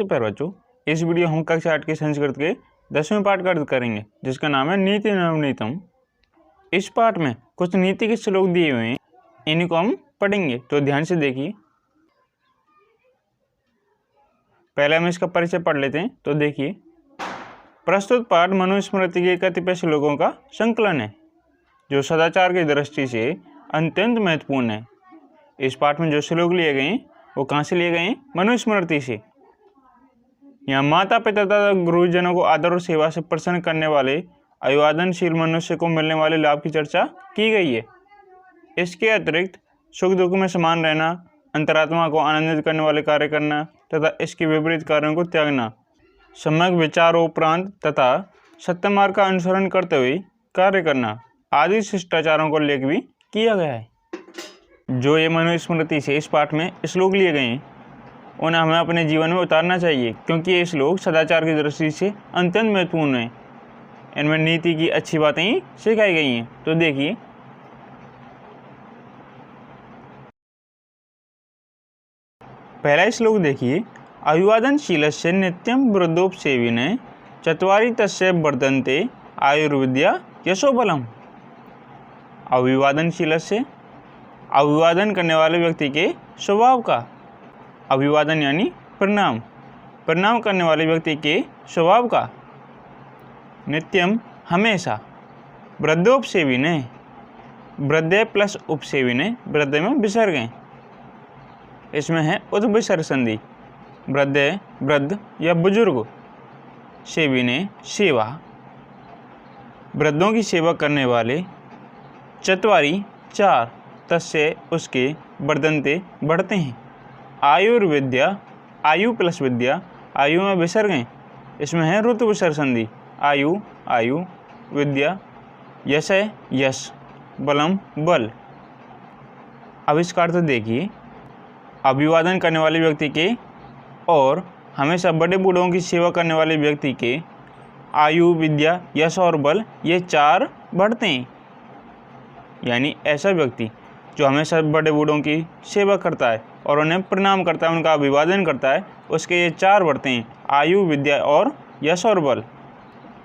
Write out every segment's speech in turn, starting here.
नमस्ते प्यारे बच्चों, इस वीडियो हम कक्षा 8 के संस्कृत के 10वें पाठ का अर्थ करेंगे जिसका नाम है नीति नवनीतम। इस पाठ में कुछ नीति के श्लोक दिए हुए हैं, इनको हम पढ़ेंगे तो ध्यान से देखिए। पहले हम इसका परिचय पढ़ लेते हैं। तो देखिए, प्रस्तुत पाठ मनुस्मृति के कतिपय श्लोकों का संकलन है जो सदाचार की दृष्टि से अत्यंत महत्वपूर्ण है। इस पाठ में जो श्लोक लिए गए हैं वो कहाँ से लिए गए हैं? मनुस्मृति से। यहाँ माता पिता तथा गुरुजनों को आदर और सेवा से प्रसन्न करने वाले अभिवादनशील मनुष्य को मिलने वाले लाभ की चर्चा की गई है। इसके अतिरिक्त सुख दुख में समान रहना, अंतरात्मा को आनंदित करने वाले कार्य करना तथा इसके विपरीत कार्यों को त्यागना, सम्यक विचारोपरांत तथा सत्य मार्ग का अनुसरण करते हुए कार्य करना आदि शिष्टाचारों को उल्लेख भी किया गया है। जो ये मनुस्मृति से इस पाठ में श्लोक लिए गए हैं उन्हें हमें अपने जीवन में उतारना चाहिए, क्योंकि ये श्लोक सदाचार की दृष्टि से अत्यंत महत्वपूर्ण है। इनमें नीति की अच्छी बातें ही सिखाई गई हैं। तो देखिए, पहला श्लोक देखिए। अभिवादनशीलस्य नित्यं वृद्धोपसेविने चत्वारि तस्य वर्धन्ते आयुर्विद्या यशोबलम। अभिवादनशीलस्य, अभिवादन करने वाले व्यक्ति के स्वभाव का, अभिवादन यानी प्रणाम, प्रणाम करने वाले व्यक्ति के स्वभाव का, नित्यम हमेशा, वृद्धोपसेविने, वृद्धे प्लस उपसेविने, वृद्धे में विसर्ग हैं, इसमें है उद्विसर्ग संधि। वृद्धे वृद्ध या बुजुर्ग, सेविने सेवा, वृद्धों की सेवा करने वाले, चत्वारी चार, तस्य उसके, वर्धन्ते बढ़ते हैं, आयुर्विद्या, आयु प्लस विद्या, आयु में विसर्ग हैं, इसमें है ऋतु विसर्ग संधि। आयु आयु, विद्या यश है यश, बलम बल। अब इसका अर्थ देखिए। अभिवादन करने वाले व्यक्ति के और हमेशा बड़े बूढ़ों की सेवा करने वाले व्यक्ति के आयु, विद्या, यश और बल ये चार बढ़ते हैं। यानी ऐसा व्यक्ति जो हमेशा बड़े बूढ़ों की सेवा करता है और उन्हें प्रणाम करता है, उनका अभिवादन करता है, उसके ये चार बढ़ते हैं, आयु, विद्या और यश और बल।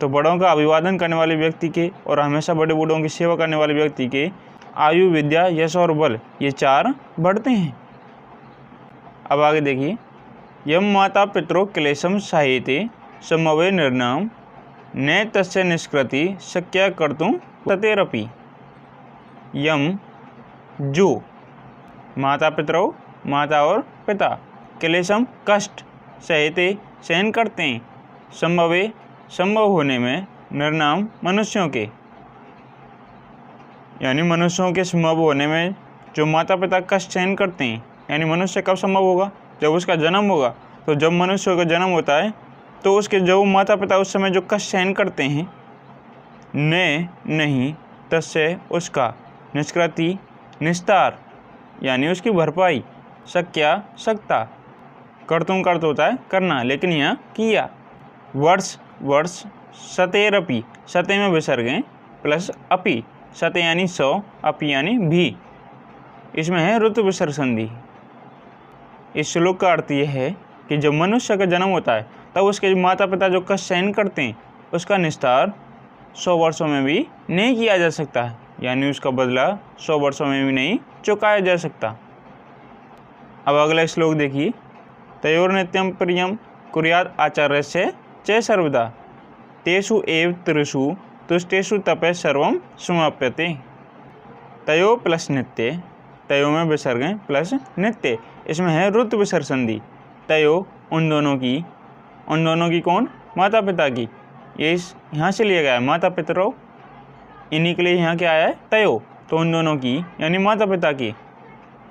तो बड़ों का अभिवादन करने वाले व्यक्ति के और हमेशा बड़े बूढ़ों की सेवा करने वाले व्यक्ति के आयु, विद्या, यश और बल ये चार बढ़ते हैं। अब आगे देखिए। यम माता पितरो क्लेशम साहिते समवे निर्णाम न तस्य निष्कृति शक्या कर्तुं ततेरपि। यम जो माता पितरों, माता और पिता, क्लेशम कष्ट, सहते सहन करते हैं, संभवे संभव होने में, निर्णाम मनुष्यों के, यानी मनुष्यों के संभव होने में जो माता पिता कष्ट सहन करते हैं। यानी मनुष्य कब संभव होगा? जब उसका जन्म होगा। तो जब मनुष्य का जन्म होता है तो उसके जो माता पिता उस समय जो कष्ट सहन करते हैं, न नहीं, तस्य उसका, निष्कृति निस्तार यानी उसकी भरपाई, शक्या सकता, कर्तुं कर्त होता है करना, लेकिन यहाँ किया, वर्ष वर्ष, सतेरपि, सते में विसर्ग हैं, प्लस अपि, सते यानी 100, अपि यानी भी, इसमें है ऋतु विसर्ग संधि। इस श्लोक का अर्थ यह है कि जब मनुष्य का जन्म होता है तब उसके माता पिता जो कष्ट सहन करते हैं उसका निस्तार 100 वर्षों में भी नहीं किया जा सकता है, यानी उसका बदला 100 वर्षों में भी नहीं चुकाया जा सकता। अब अगला श्लोक देखिए। तयोर नित्यम प्रियम कुर्यात् आचार्यस्य च सर्वदा तेषु एव त्रिषु तुष्टेषु तपे सर्वं समाप्यते। तयो प्लस नित्य, तयो में विसर्ग हैं, प्लस नित्य, इसमें है ऋतु विसर्ग संधि। तयो उन दोनों की कौन? माता पिता की। ये यहाँ से लिया गया है, माता पितरों, इन्हीं के लिए यहाँ क्या आया है? तयो, तो उन दोनों की यानी माता पिता की,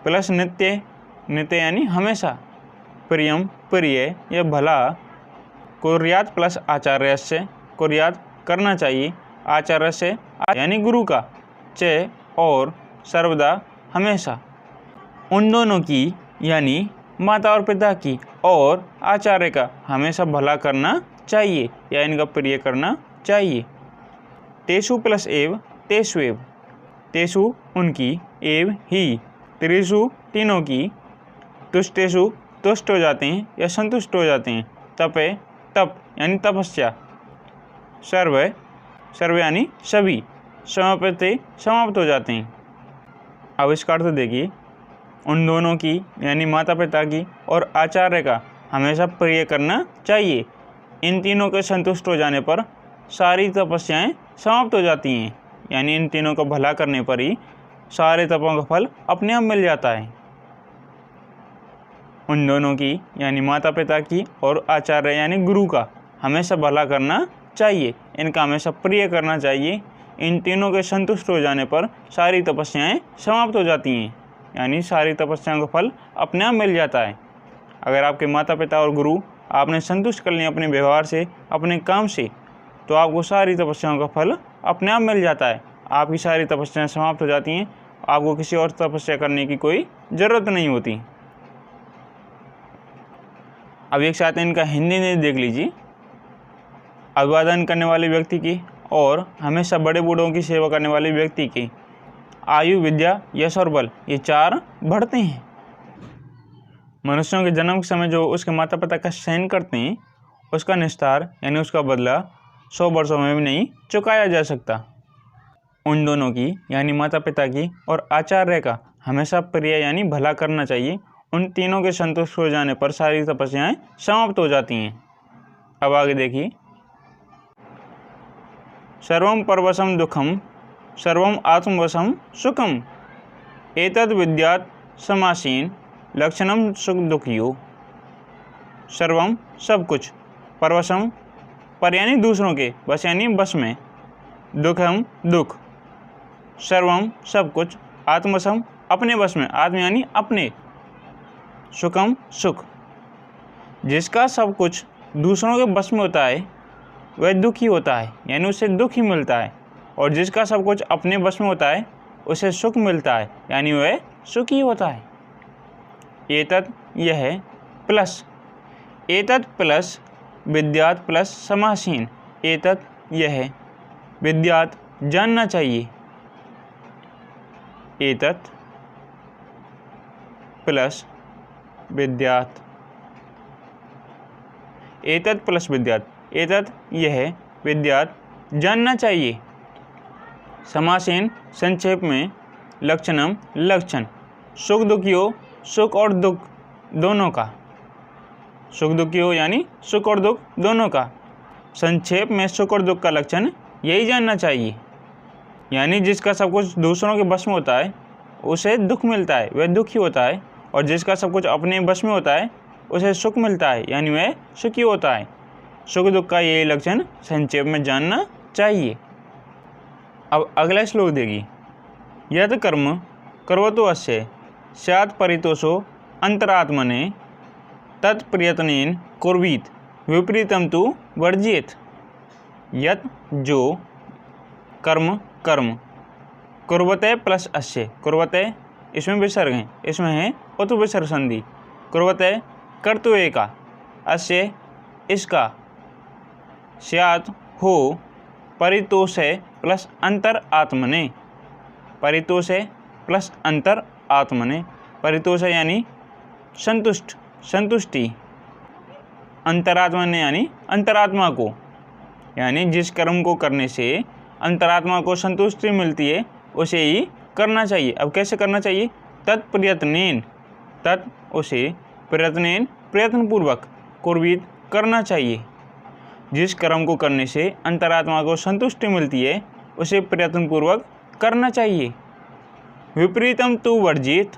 प्लस नित्य, नित्य यानी हमेशा, प्रियम प्रिय या भला, कुर्यात् प्लस आचार्य से, कुर्यात् करना चाहिए, आचार्य से यानी गुरु का, च और सर्वदा हमेशा, उन दोनों की यानी माता और पिता की और आचार्य का हमेशा भला करना चाहिए या इनका प्रिय करना चाहिए। तेषु प्लस एव, तेषु एव, तेषु उनकी, एव ही, त्रिषु तीनों की, तुष्टेषु तुष्ट हो जाते हैं या संतुष्ट हो जाते हैं। तपे, तप यानी तपस्या। सर्व, सर्व यानी सभी। समाप्यते, समाप्त हो जाते हैं। अब इसका अर्थ देखिए, उन दोनों की यानी माता पिता की और आचार्य का हमेशा प्रिय करना चाहिए। इन तीनों के संतुष्ट हो जाने पर सारी तपस्याएं समाप्त हो जाती हैं, यानी इन तीनों का भला करने पर ही सारे तपों का फल अपने आप मिल जाता है। उन दोनों की यानी माता पिता की और आचार्य यानी गुरु का हमेशा भला करना चाहिए, इनका हमेशा प्रिय करना चाहिए। इन तीनों के संतुष्ट हो जाने पर सारी तपस्याएं समाप्त हो जाती हैं, यानी सारी तपस्याओं का फल अपने आप मिल जाता है। अगर आपके माता पिता और गुरु आपने संतुष्ट कर लिया अपने व्यवहार से, अपने काम से, तो आपको सारी तपस्याओं का फल अपने आप मिल जाता है। आपकी सारी तपस्याएं समाप्त हो जाती हैं, आपको किसी और तपस्या करने की कोई ज़रूरत नहीं होती। अब एक साथ इनका हिंदी में देख लीजिए। अभिवादन करने वाले व्यक्ति की और हमेशा बड़े बूढ़ों की सेवा करने वाले व्यक्ति की आयु, विद्या, यश और बल, ये 4 बढ़ते हैं। मनुष्यों के जन्म के समय जो उसके माता पिता का सहन करते हैं, उसका निस्तार यानी उसका बदला 100 वर्षों में भी नहीं चुकाया जा सकता। उन दोनों की यानी माता पिता की और आचार्य का हमेशा प्रिय यानी भला करना चाहिए। उन तीनों के संतुष्ट हो जाने पर सारी तपस्याएं समाप्त हो जाती हैं। अब आगे देखिए, सर्वम परवशम दुखम सर्वम आत्मवशम सुखम एतद् विद्यात् समासीन लक्षणम सुख दुखियो। सर्वम सब कुछ, परवशम पर यानी दूसरों के, बस यानी बस में, दुखम दुख, सर्वम सब कुछ, आत्मवशम अपने बस में, आत्म यानी अपने, सुखम सुख। जिसका सब कुछ दूसरों के बस में होता है वह दुखी होता है, यानी उसे दुख ही मिलता है, और जिसका सब कुछ अपने बस में होता है उसे सुख मिलता है, यानी वह सुखी होता है। एतत् यह प्लस, एतत् प्लस विद्यात् प्लस समासीन, एतत् यह विद्यात् जानना चाहिए, एतत् प्लस विद्यात्, एतत् प्लस विद्यात्, एतत् यह विद्यात् जानना चाहिए। समासीन संक्षेप में, लक्षणम लक्षण, सुख दुखियो सुख और दुख दोनों का, सुख दुखियो यानी सुख और दुख दोनों का। संक्षेप में सुख और दुख का लक्षण यही जानना चाहिए, यानी जिसका सब कुछ दूसरों के बस में होता है उसे दुख मिलता है, वह दुखी होता है, और जिसका सब कुछ अपने बस में होता है उसे सुख मिलता है, यानी वह सुखी होता है। सुख दुख का यही लक्षण संक्षेप में जानना चाहिए। अब अगला श्लोक देखिए, यद कर्म करोतु अस्य स्यात् परितोषो अंतरात्मने तत्प्रयत्नेन कुर्वीत विपरीतम तु वर्जियेत। यत जो कर्म, कर्म, कुर्वते प्लस अस्य, कुर्वते इसमें विसर्ग हैं, इसमें है उत विसर्ग संधि, कुर्वते कर्तव्य का, अस्य इसका, स्यात् हो, परितोष है प्लस अंतर आत्मने, परितोष है प्लस अंतर आत्मने, परितोष यानी संतुष्ट, संतुष्टि, अंतरात्मा यानी अंतरात्मा को, यानी जिस कर्म को करने से अंतरात्मा को संतुष्टि मिलती है उसे ही करना चाहिए। अब कैसे करना चाहिए? तत्प्रयत्नेन, तत् उसे, प्रयत्नेन प्रयत्नपूर्वक, कुर्वीत करना चाहिए। जिस कर्म को करने से अंतरात्मा को संतुष्टि मिलती है उसे प्रयत्नपूर्वक करना चाहिए। विपरीतम तु वर्जित,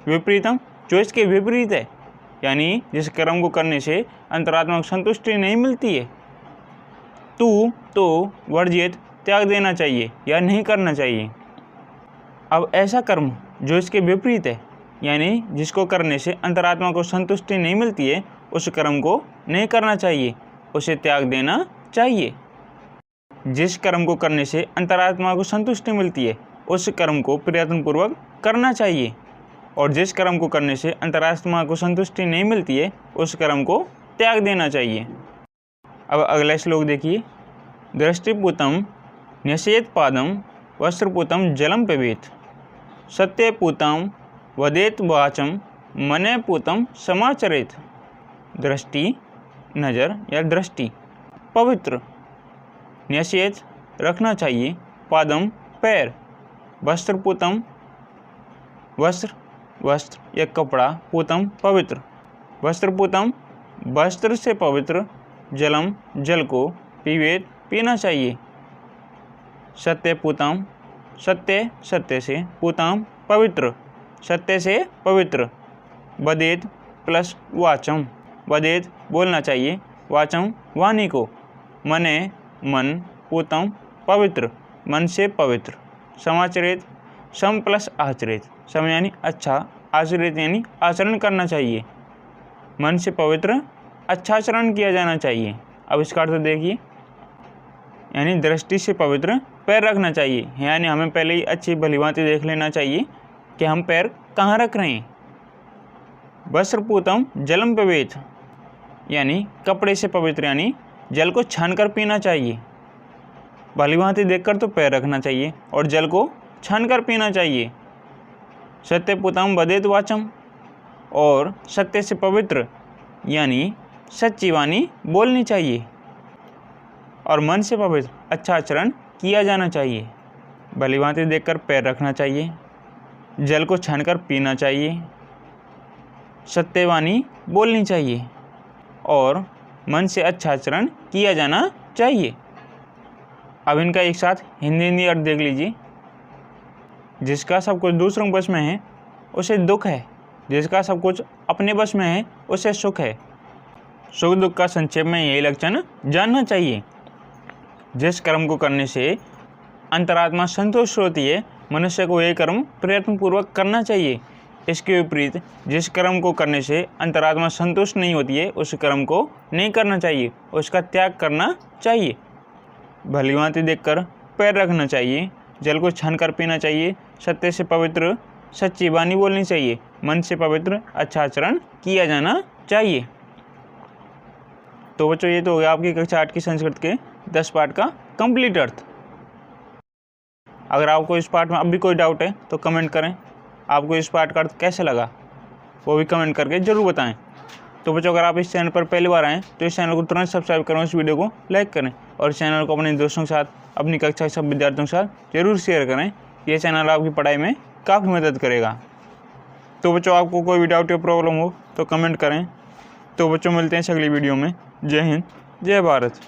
विपरीतम जो इसके विपरीत है, यानी जिस कर्म को करने से अंतरात्मा को संतुष्टि नहीं मिलती है, तू तो वर्जित त्याग देना चाहिए या नहीं करना चाहिए। अब ऐसा कर्म जो इसके विपरीत है, यानी जिसको करने से अंतरात्मा को संतुष्टि नहीं मिलती है, उस कर्म को नहीं करना चाहिए, उसे त्याग देना चाहिए। जिस कर्म को करने से अंतरात्मा को संतुष्टि मिलती है उस कर्म को प्रयत्नपूर्वक करना चाहिए, और जिस कर्म को करने से अंतरात्मा को संतुष्टि नहीं मिलती है उस कर्म को त्याग देना चाहिए। अब अगला श्लोक देखिए, दृष्टिपूतम न्यसेत पादम वस्त्रपूतम जलम पिबेत, सत्यपूतम वदेत वाचम मने पूतम समाचरेत। दृष्टि, नज़र या दृष्टि। पवित्र, न्यसेत, रखना चाहिए। पादम, पैर। वस्त्रपूतम, वस्त्र, वस्त्र या कपड़ा। पूतम, पवित्र। वस्त्रपूतम, वस्त्र से पवित्र। जलम, जल को। पीवेत, पीना चाहिए। सत्यपूतम, सत्य, सत्य से। पूतम, पवित्र, सत्य से पवित्र। वदेत प्लस वाचम, वदेत बोलना चाहिए। वाचम, वाणी को। मने, मन। पूतम, पवित्र, मन से पवित्र। समाचरित, सम प्लस आचरित। सम यानी अच्छा, आचरित यानी आचरण करना चाहिए। मन से पवित्र, अच्छा आचरण किया जाना चाहिए। अब इसका अर्थ देखिए, यानी दृष्टि से पवित्र पैर रखना चाहिए, यानी हमें पहले ही अच्छी भलीभांति देख लेना चाहिए कि हम पैर कहाँ रख रहे हैं। वस्त्रपूतम जलम पिबेत, यानी कपड़े से पवित्र, यानी जल को छानकर पीना चाहिए। भलीभांति देखकर तो पैर रखना चाहिए और जल को छानकर पीना चाहिए। सत्यपूतम वदेत वाचम, और सत्य से पवित्र यानी सच्ची वाणी बोलनी चाहिए। और मन से पवित्र अच्छा आचरण किया जाना चाहिए। भलीभांति देखकर पैर रखना चाहिए। जल को छानकर पीना चाहिए। सत्यवाणी बोलनी चाहिए और मन से अच्छा आचरण किया जाना चाहिए। अब इनका एक साथ हिंदी अर्थ देख लीजिए। जिसका सब कुछ दूसरों के बस में है उसे दुख है, जिसका सब कुछ अपने बस में है उसे सुख है। सुख दुख का संक्षेप में यही लक्षण जानना चाहिए। जिस कर्म को करने से अंतरात्मा संतुष्ट होती है, मनुष्य को यह कर्म प्रयत्नपूर्वक करना चाहिए। इसके विपरीत जिस कर्म को करने से अंतरात्मा संतुष्ट नहीं होती है, उस कर्म को नहीं करना चाहिए, उसका त्याग करना चाहिए। भलीभांति देखकर पैर रखना चाहिए। जल को छानकर पीना चाहिए। सत्य से पवित्र सच्ची वाणी बोलनी चाहिए। मन से पवित्र अच्छा आचरण किया जाना चाहिए। तो बच्चों, ये तो हो गया आपकी कक्षा 8 की संस्कृत के 10 पाठ का कंप्लीट अर्थ। अगर आपको इस पाठ में अब भी कोई डाउट है तो कमेंट करें। आपको इस पाठ का अर्थ कैसे लगा वो भी कमेंट करके ज़रूर बताएं। तो बच्चों, अगर आप इस चैनल पर पहली बार आएँ तो इस चैनल को तुरंत सब्सक्राइब करें, इस वीडियो को लाइक करें और चैनल को अपने दोस्तों के साथ, अपनी कक्षा के सब विद्यार्थियों के साथ जरूर शेयर करें। ये चैनल आपकी पढ़ाई में काफ़ी मदद करेगा। तो बच्चों, आपको कोई भी डाउट या प्रॉब्लम हो तो कमेंट करें। तो बच्चों, मिलते हैं अगली वीडियो में। जय हिंद, जय भारत।